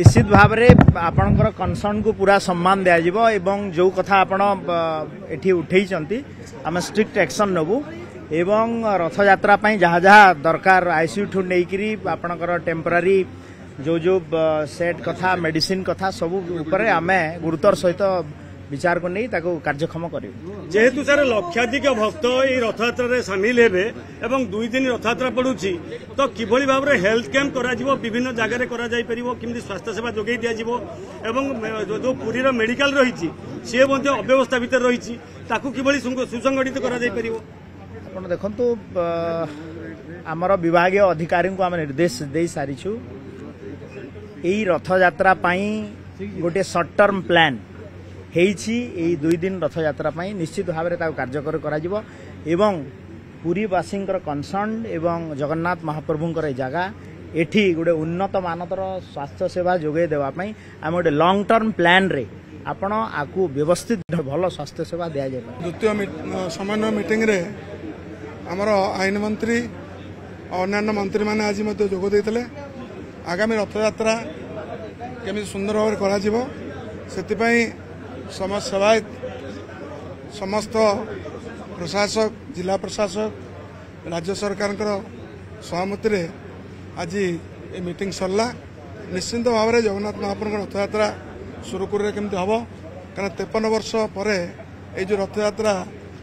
निश्चित भाव में आपणकर कनसर्न को पूरा सम्मान दिज्व एवं जो कथा आपण एठी उठेइचंती आम स्ट्रिक्ट एक्शन नबू एवं रथ यात्रा जहाँ जहाँ दरकार आईसीयू ठू नेकरी आपणकर टेम्परारी जो जो सेट कथा मेडिसिन कथा सब ऊपर आमे गुरुतर सहित विचार को नहीं कार्यक्षम कर जेहेतु सर लक्षाधिक भक्त ये रथ यात्रा सामिल हेबे एवं 2 दिन रथ यात्रा पड़ुछि तो किभली भाव में हेल्थ कैंप करा विभिन्न जगह करा जाई परिबो किमि स्वास्थ्य सेवा जोगै दिया जिवो एवं जो पुरीर मेडिकल रही सी अव्यवस्था भितर रही किभली सुसंगठित करा जाई परिबो आपण देखंतु आमर विभागीय अधिकारी को आम निर्देश दे सारिछु एई रथ यात्रा गोटे सर्ट टर्म प्लान हेइछि 2 दिन रथ यात्रा निश्चित भाव में कार्यकर करा एवं पुरीवासी कनसर्न एवं जगन्नाथ महाप्रभुंकर जगह एठी गोटे उन्नत मानतर स्वास्थ्य सेवा जोगे देवाई आम गोटे लॉन्ग टर्म प्लान रे आपण आकु व्यवस्थित भल स्वास्थ्य सेवा दिया जाए। द्वितीय समन्वय मीटिंग रे आमर आईन मंत्री अन्य मंत्री माने आज जोग देते आगामी रथ यात्रा केमी सुंदर भाव करा से समस्त सेवायत समस्त प्रशासक जिला प्रशासक राज्य सरकार सहमति रे आज ये मीटिंग सरला निश्चिंत भाव में जगन्नाथ महाप्रभु रथ यात्रा सुरखुर केमती हम कारण 53 वर्ष पर ये जो रथ यात्रा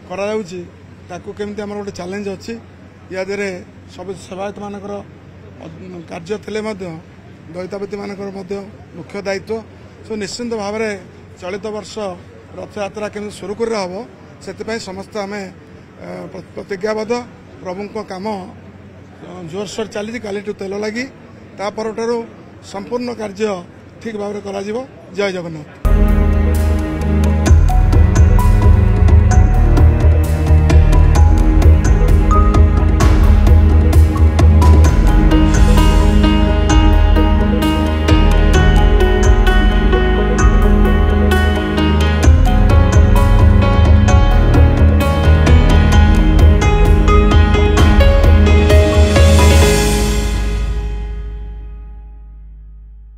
करमती आम गोटे चैलेंज अच्छी या सब सेवायत मानकर कार्य थे दैतापति मानकर मुख्य दायित्व सो निश्चिंत भाव में चलित वर्ष रथ यात्रा केमती सुरखुर हम से समस्त आम प्रतिज्ञाबद्ध प्रभु काम जोरसोर चली काली तेल लगी तापर संपूर्ण कार्य ठीक भाव में करा जय जगन्नाथ।